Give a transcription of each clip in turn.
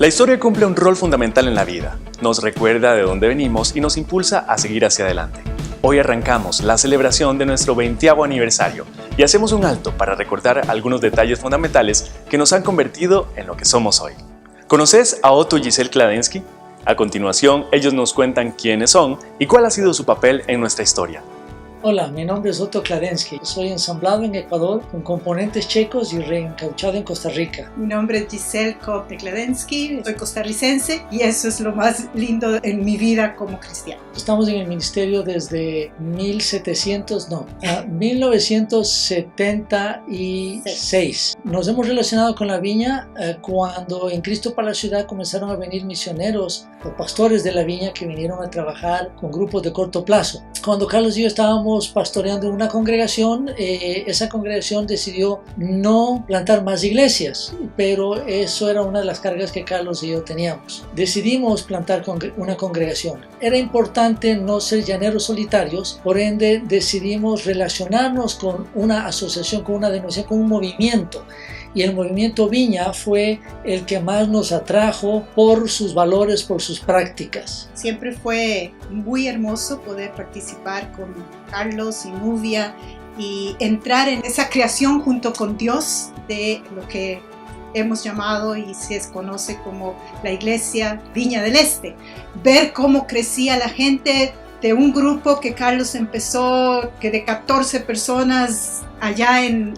La historia cumple un rol fundamental en la vida, nos recuerda de dónde venimos y nos impulsa a seguir hacia adelante. Hoy arrancamos la celebración de nuestro 20º aniversario y hacemos un alto para recordar algunos detalles fundamentales que nos han convertido en lo que somos hoy. ¿Conoces a Otto y Giselle Kladensky? A continuación, ellos nos cuentan quiénes son y cuál ha sido su papel en nuestra historia. Hola, mi nombre es Otto Kladensky. Soy ensamblado en Ecuador con componentes checos y reencauchado en Costa Rica. Mi nombre es Giselle Kladensky, soy costarricense y eso es lo más lindo en mi vida como cristiano. Estamos en el ministerio desde 1976. Nos hemos relacionado con la viña cuando en Cristo para la Ciudad comenzaron a venir misioneros o pastores de la viña que vinieron a trabajar con grupos de corto plazo. Cuando Carlos y yo estábamos pastoreando una congregación, esa congregación decidió no plantar más iglesias, pero eso era una de las cargas que Carlos y yo teníamos. Decidimos plantar una congregación. Era importante no ser llaneros solitarios, por ende decidimos relacionarnos con una asociación, con una denominación, con un movimiento. Y el movimiento Viña fue el que más nos atrajo por sus valores, por sus prácticas. Siempre fue muy hermoso poder participar con Carlos y Nubia y entrar en esa creación junto con Dios de lo que hemos llamado y se conoce como la Iglesia Viña del Este. Ver cómo crecía la gente de un grupo que Carlos empezó, que de 14 personas allá en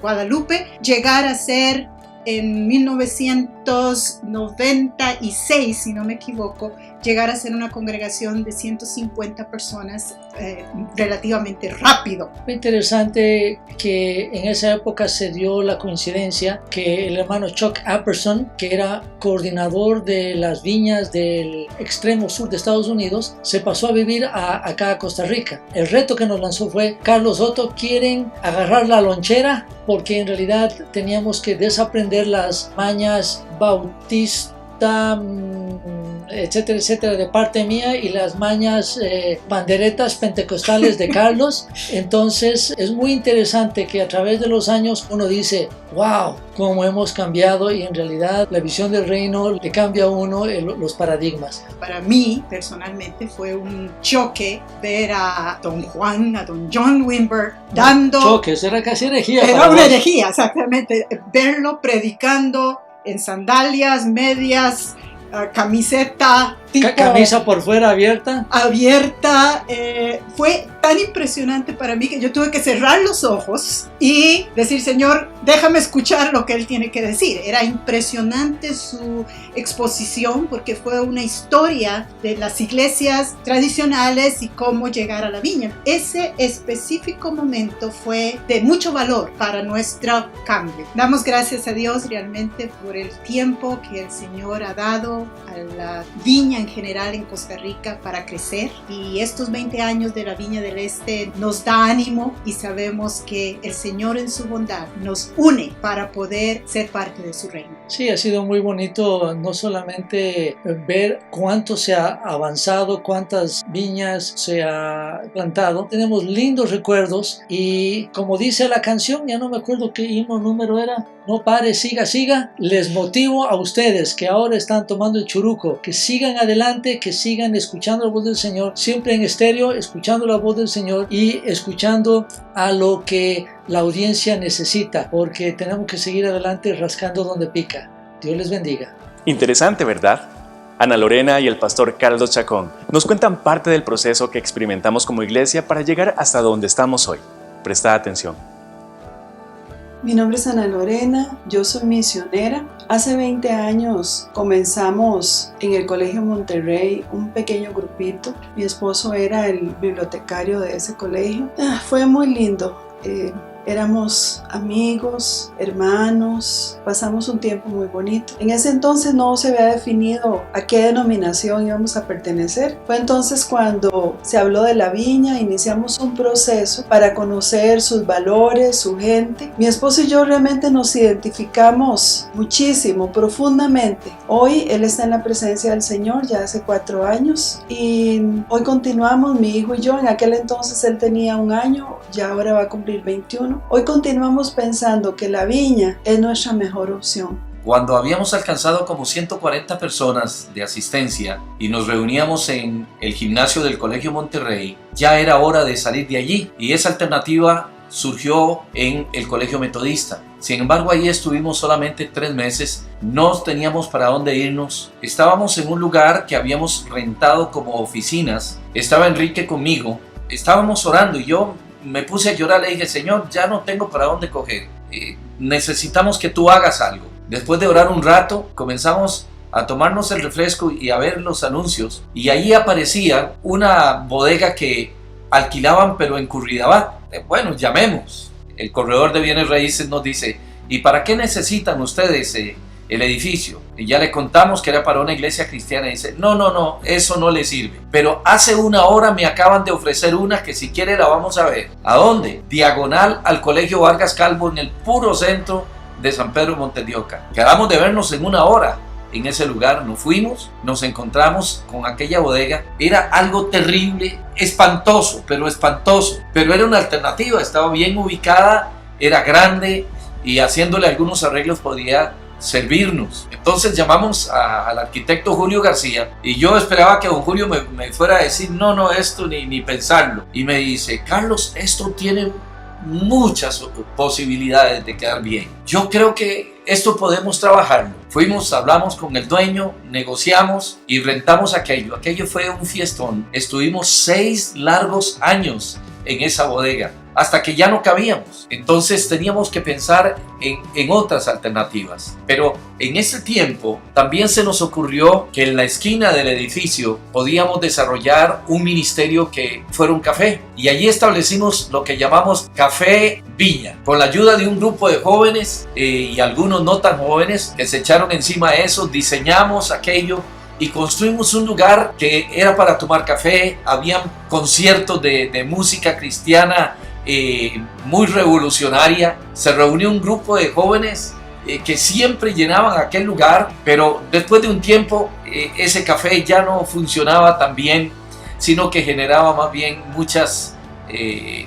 Guadalupe, llegar a ser en 1996, si no me equivoco, llegar a ser una congregación de 150 personas relativamente rápido. Fue interesante que en esa época se dio la coincidencia que el hermano Chuck Apperson, que era coordinador de las viñas del extremo sur de Estados Unidos, se pasó a vivir acá a Costa Rica. El reto que nos lanzó fue: Carlos, Otto, ¿quieren agarrar la lonchera? Porque en realidad teníamos que desaprender las mañas bautistas, etcétera, etcétera, de parte mía, y las mañas panderetas pentecostales de Carlos. Entonces es muy interesante que a través de los años uno dice: wow, cómo hemos cambiado, y en realidad la visión del reino le cambia a uno los paradigmas. Para mí personalmente fue un choque ver a don Juan, a don John Wimber dando... Choque, eso era casi herejía. Era una herejía, exactamente. Verlo predicando en sandalias, medias, camiseta tipo camisa por fuera abierta, fue tan impresionante para mí que yo tuve que cerrar los ojos y decir: Señor, déjame escuchar lo que Él tiene que decir. Era impresionante su exposición porque fue una historia de las iglesias tradicionales y cómo llegar a la viña. Ese específico momento fue de mucho valor para nuestro cambio. Damos gracias a Dios realmente por el tiempo que el Señor ha dado a la viña en general en Costa Rica para crecer, y estos 20 años de la Viña del Este nos da ánimo y sabemos que el Señor en su bondad nos une para poder ser parte de su reino. Sí, ha sido muy bonito no solamente ver cuánto se ha avanzado, cuántas viñas se ha plantado. Tenemos lindos recuerdos y, como dice la canción, ya no me acuerdo qué himno número era, no pare, siga, siga. Les motivo a ustedes que ahora están tomando el churuco, que sigan adelante, que sigan escuchando la voz del Señor, siempre en estéreo, escuchando la voz del Señor y escuchando a lo que la audiencia necesita, porque tenemos que seguir adelante rascando donde pica. Dios les bendiga. Interesante, ¿verdad? Ana Lorena y el pastor Carlos Chacón nos cuentan parte del proceso que experimentamos como iglesia para llegar hasta donde estamos hoy. Presta atención. Mi nombre es Ana Lorena, yo soy misionera. Hace 20 años comenzamos en el Colegio Monterrey un pequeño grupito. Mi esposo era el bibliotecario de ese colegio. Fue muy lindo. Éramos amigos, hermanos, pasamos un tiempo muy bonito. En ese entonces no se había definido a qué denominación íbamos a pertenecer. Fue entonces cuando se habló de la viña, iniciamos un proceso para conocer sus valores, su gente. Mi esposo y yo realmente nos identificamos muchísimo, profundamente. Hoy él está en la presencia del Señor ya hace 4 años y hoy continuamos, mi hijo y yo. En aquel entonces él tenía 1 año, ya ahora va a cumplir 21. Hoy continuamos pensando que la viña es nuestra mejor opción. cuando habíamos alcanzado como 140 personas de asistencia y nos reuníamos en el gimnasio del Colegio Monterrey, ya era hora de salir de allí y esa alternativa surgió en el Colegio Metodista. Sin embargo, ahí estuvimos solamente 3 meses, no teníamos para dónde irnos. Estábamos en un lugar que habíamos rentado como oficinas, estaba Enrique conmigo, estábamos orando y yo me puse a llorar, le dije, Señor, ya no tengo para dónde coger, necesitamos que tú hagas algo. Después de orar un rato, comenzamos a tomarnos el refresco y a ver los anuncios y ahí aparecía una bodega que alquilaban pero en Curridabat. Bueno, llamemos. El corredor de bienes raíces nos dice, ¿y para qué necesitan ustedes el edificio? Y ya le contamos que era para una iglesia cristiana y dice, no, eso no le sirve. Pero hace 1 hora me acaban de ofrecer una que si quiere la vamos a ver. ¿A dónde? Diagonal al Colegio Vargas Calvo en el puro centro de San Pedro Monte de Oca. Quedamos de vernos en 1 hora. En ese lugar nos fuimos, nos encontramos con aquella bodega, era algo terrible, espantoso, pero era una alternativa, estaba bien ubicada, era grande y haciéndole algunos arreglos podía servirnos. Entonces llamamos al arquitecto Julio García y yo esperaba que don Julio me fuera a decir no, esto ni pensarlo, y me dice, Carlos, esto tiene muchas posibilidades de quedar bien, yo creo que esto podemos trabajarlo. Fuimos, hablamos con el dueño, negociamos y rentamos aquello. Aquello fue un fiestón. Estuvimos 6 largos años en esa bodega hasta que ya no cabíamos. Entonces teníamos que pensar en otras alternativas. Pero en ese tiempo también se nos ocurrió que en la esquina del edificio podíamos desarrollar un ministerio que fuera un café. Y allí establecimos lo que llamamos Café Viña. Con la ayuda de un grupo de jóvenes y algunos no tan jóvenes que se echaron encima de eso, diseñamos aquello y construimos un lugar que era para tomar café. Habían conciertos de música cristiana muy revolucionaria. Se reunió un grupo de jóvenes que siempre llenaban aquel lugar, pero después de un tiempo ese café ya no funcionaba tan bien, sino que generaba más bien muchas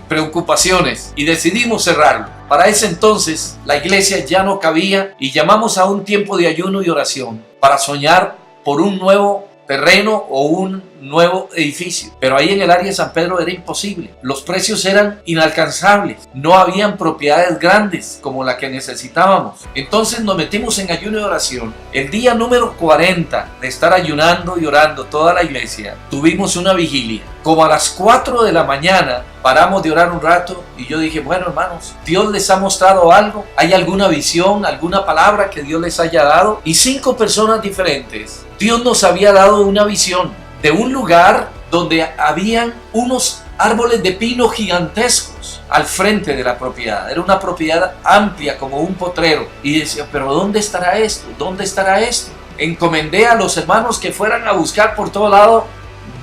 preocupaciones y decidimos cerrarlo. Para ese entonces la iglesia ya no cabía y llamamos a un tiempo de ayuno y oración para soñar por un nuevo terreno o un nuevo edificio. Pero ahí en el área de San Pedro era imposible. Los precios eran inalcanzables. No habían propiedades grandes como la que necesitábamos. Entonces nos metimos en ayuno y oración. El día número 40 de estar ayunando y orando toda la iglesia, tuvimos una vigilia. Como a las 4 de la mañana paramos de orar un rato y yo dije, bueno hermanos, Dios les ha mostrado algo, hay alguna visión, alguna palabra que Dios les haya dado. Y 5 personas diferentes, Dios nos había dado una visión de un lugar donde habían unos árboles de pino gigantescos al frente de la propiedad. Era una propiedad amplia como un potrero. Y decía, pero ¿dónde estará esto? ¿Dónde estará esto? Encomendé a los hermanos que fueran a buscar por todo lado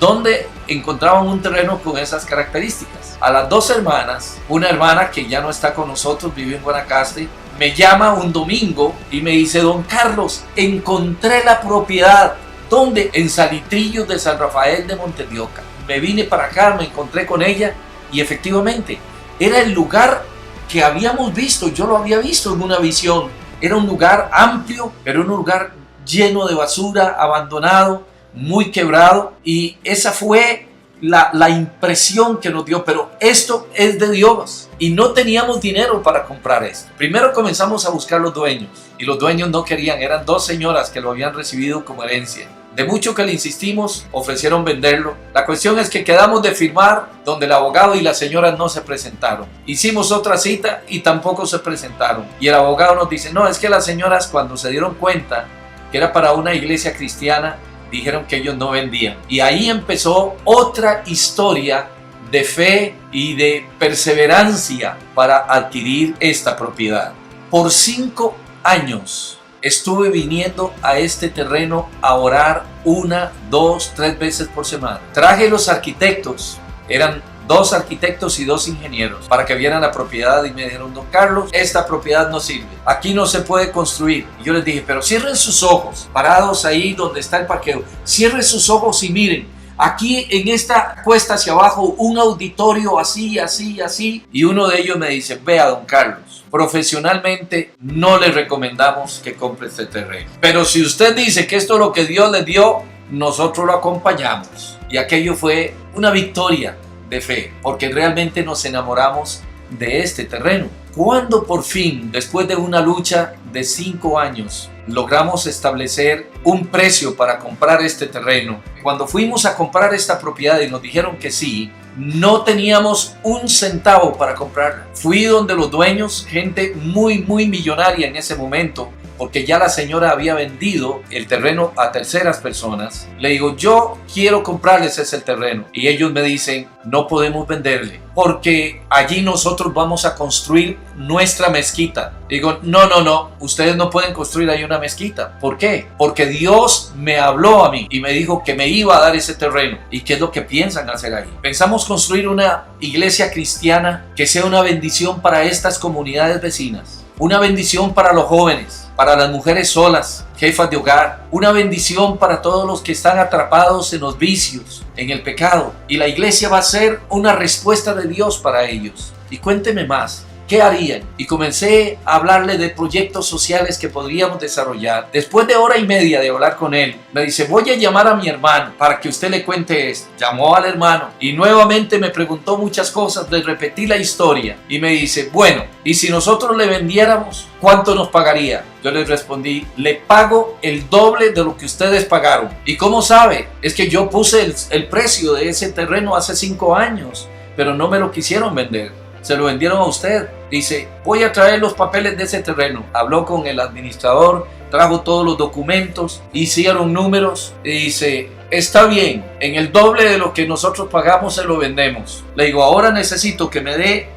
donde encontraban un terreno con esas características. A las 2 hermanas, una hermana que ya no está con nosotros, vive en Guanacaste, me llama un domingo y me dice, don Carlos, encontré la propiedad. ¿Dónde? En Salitrillos de San Rafael de Monte de Oca. Me vine para acá, me encontré con ella y efectivamente era el lugar que habíamos visto. Yo lo había visto en una visión. Era un lugar amplio, pero un lugar lleno de basura, abandonado, muy quebrado, y esa fue la impresión que nos dio. Pero esto es de Dios y no teníamos dinero para comprar esto. Primero comenzamos a buscar los dueños y los dueños no querían. Eran 2 señoras que lo habían recibido como herencia. De mucho que le insistimos, ofrecieron venderlo. La cuestión es que quedamos de firmar donde el abogado y la señora no se presentaron. Hicimos otra cita y tampoco se presentaron. Y el abogado nos dice, no, es que las señoras cuando se dieron cuenta que era para una iglesia cristiana, dijeron que ellos no vendían. Y ahí empezó otra historia de fe y de perseverancia para adquirir esta propiedad. Por 5 años estuve viniendo a este terreno a orar 1, 2, 3 veces por semana. Traje los arquitectos, eran 2 arquitectos y 2 ingenieros, para que vieran la propiedad y me dijeron, don Carlos, esta propiedad no sirve, aquí no se puede construir. Y yo les dije, pero cierren sus ojos, parados ahí donde está el parqueo, cierren sus ojos y miren, aquí en esta cuesta hacia abajo un auditorio así, así, así. Y uno de ellos me dice, vea, don Carlos, profesionalmente no le recomendamos que compre este terreno. Pero si usted dice que esto es lo que Dios le dio, nosotros lo acompañamos. Y aquello fue una victoria de fe, porque realmente nos enamoramos de este terreno. Cuando por fin, después de una lucha de 5 años, logramos establecer un precio para comprar este terreno, cuando fuimos a comprar esta propiedad y nos dijeron que sí, no teníamos un centavo para comprarla. Fui donde los dueños, gente muy millonaria en ese momento, porque ya la señora había vendido el terreno a terceras personas. Le digo, yo quiero comprarles ese terreno. Y ellos me dicen, no podemos venderle, porque allí nosotros vamos a construir nuestra mezquita. Digo, no, ustedes no pueden construir ahí una mezquita. ¿Por qué? Porque Dios me habló a mí y me dijo que me iba a dar ese terreno. ¿Y qué es lo que piensan hacer ahí? Pensamos construir una iglesia cristiana que sea una bendición para estas comunidades vecinas, una bendición para los jóvenes, para las mujeres solas, jefas de hogar, una bendición para todos los que están atrapados en los vicios, en el pecado. Y la iglesia va a ser una respuesta de Dios para ellos. Y cuénteme más, ¿qué harían? Y comencé a hablarle de proyectos sociales que podríamos desarrollar. Después de 1:30 de hablar con él, me dice, voy a llamar a mi hermano para que usted le cuente esto. Llamó al hermano y nuevamente me preguntó muchas cosas, le repetí la historia y me dice, bueno, ¿y si nosotros le vendiéramos, cuánto nos pagaría? Yo le respondí, le pago el doble de lo que ustedes pagaron. ¿Y cómo sabe? Es que yo puse el precio de ese terreno hace 5 años, pero no me lo quisieron vender. Se lo vendieron a usted. Dice, voy a traer los papeles de ese terreno. Habló con el administrador, trajo todos los documentos, hicieron números y dice, está bien, en el doble de lo que nosotros pagamos se lo vendemos. Le digo, ahora necesito que me dé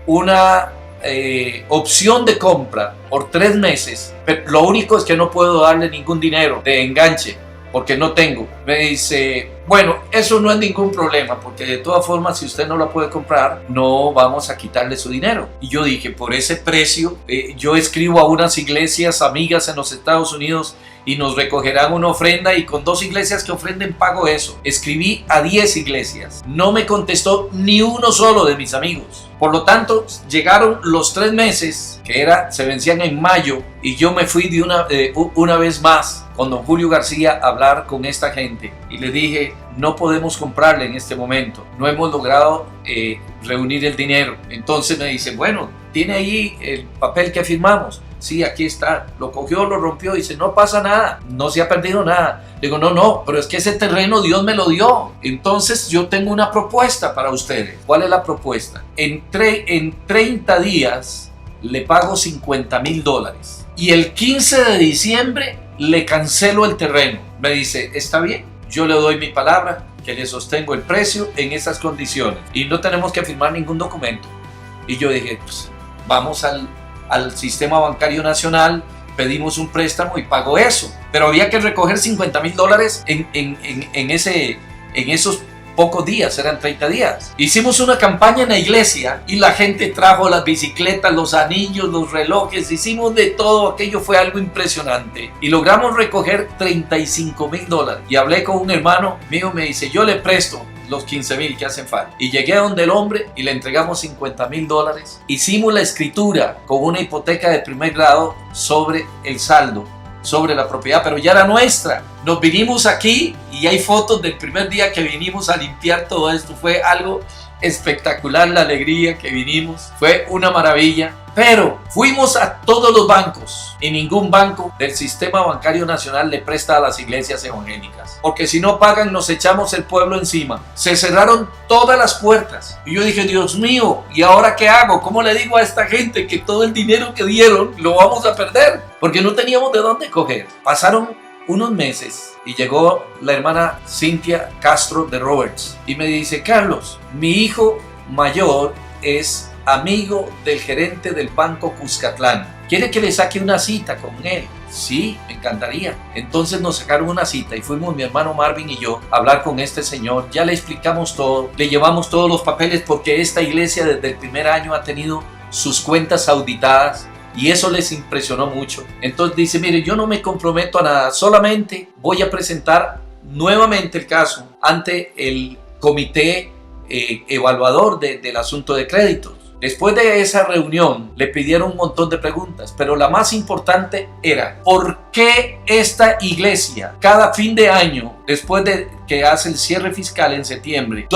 una opción de compra por 3 meses. Pero lo único es que no puedo darle ningún dinero de enganche porque no tengo. Me dice, bueno, eso no es ningún problema, porque de todas formas, si usted no la puede comprar, no vamos a quitarle su dinero. Y yo dije, por ese precio, yo escribo a unas iglesias amigas en los Estados Unidos y nos recogerán una ofrenda, y con 2 iglesias que ofrenden pago eso. Escribí a 10 iglesias. No me contestó ni uno solo de mis amigos. Por lo tanto, llegaron los 3 meses, que se vencían en mayo, y yo me fui de una vez más con don Julio García a hablar con esta gente. Y le dije, no podemos comprarle en este momento. No hemos logrado reunir el dinero. Entonces me dice, bueno, ¿tiene ahí el papel que firmamos? Sí, aquí está. Lo cogió, lo rompió y dice, no pasa nada, no se ha perdido nada. Digo, no, pero es que ese terreno Dios me lo dio. Entonces yo tengo una propuesta para ustedes. ¿Cuál es la propuesta? En 30 días le pago $50,000 y el 15 de diciembre le cancelo el terreno. Me dice, está bien, yo le doy mi palabra que le sostengo el precio en esas condiciones y no tenemos que firmar ningún documento. Y yo dije, pues vamos al sistema bancario nacional, pedimos un préstamo y pago eso. Pero había que recoger $50,000 en esos pocos días, eran 30 días. Hicimos una campaña en la iglesia y la gente trajo las bicicletas, los anillos, los relojes, hicimos de todo. Aquello fue algo impresionante y logramos recoger $35,000. Y hablé con un hermano mío, me dice, yo le presto los 15,000 que hacen falta. Y llegué a donde el hombre y le entregamos $50,000. Hicimos la escritura con una hipoteca de primer grado sobre el saldo, sobre la propiedad, pero ya era nuestra. Nos vinimos aquí y hay fotos del primer día que vinimos a limpiar todo esto. Fue algo espectacular, la alegría que vinimos, fue una maravilla. Pero fuimos a todos los bancos y ningún banco del sistema bancario nacional le presta a las iglesias evangélicas, porque si no pagan nos echamos el pueblo encima. Se cerraron todas las puertas y yo dije, Dios mío, ¿y ahora qué hago? ¿Cómo le digo a esta gente que todo el dinero que dieron lo vamos a perder? Porque no teníamos de dónde coger. Pasaron unos meses y llegó la hermana Cynthia Castro de Roberts y me dice, Carlos, mi hijo mayor es amigo del gerente del Banco Cuscatlán. ¿Quiere que le saque una cita con él? Sí, me encantaría. Entonces nos sacaron una cita y fuimos mi hermano Marvin y yo a hablar con este señor. Ya le explicamos todo, le llevamos todos los papeles porque esta iglesia desde el primer año ha tenido sus cuentas auditadas y eso les impresionó mucho. Entonces dice, mire, yo no me comprometo a nada, solamente voy a presentar nuevamente el caso ante el comité evaluador del asunto de créditos. Después de esa reunión le pidieron un montón de preguntas, pero la más importante era ¿por qué esta iglesia cada fin de año, después de que hace el cierre fiscal en septiembre,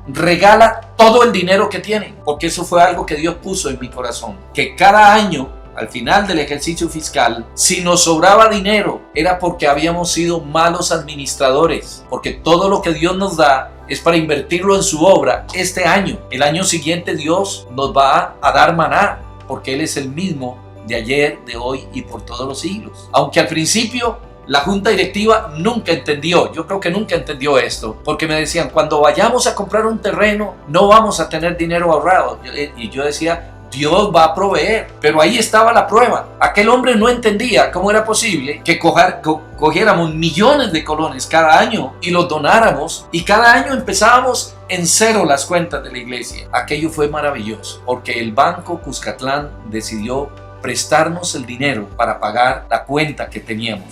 regala todo el dinero que tiene? Porque eso fue algo que Dios puso en mi corazón, que cada año, al final del ejercicio fiscal, si nos sobraba dinero era porque habíamos sido malos administradores, porque todo lo que Dios nos da es para invertirlo en su obra este año. El año siguiente Dios nos va a dar maná, porque Él es el mismo de ayer, de hoy y por todos los siglos. Aunque al principio la junta directiva nunca entendió, yo creo que nunca entendió esto, porque me decían, cuando vayamos a comprar un terreno no vamos a tener dinero ahorrado. Y yo decía, Dios va a proveer. Pero ahí estaba la prueba. Aquel hombre no entendía cómo era posible que cogiéramos millones de colones cada año y los donáramos, y cada año empezábamos en cero las cuentas de la iglesia. Aquello fue maravilloso, porque el Banco Cuscatlán decidió prestarnos el dinero para pagar la cuenta que teníamos.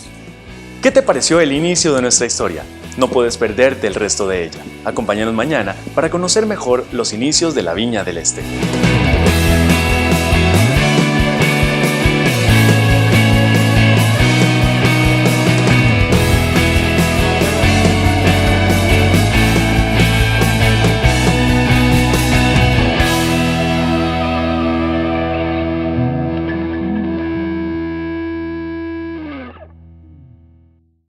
¿Qué te pareció el inicio de nuestra historia? No puedes perderte el resto de ella. Acompáñanos mañana para conocer mejor los inicios de la Viña del Este.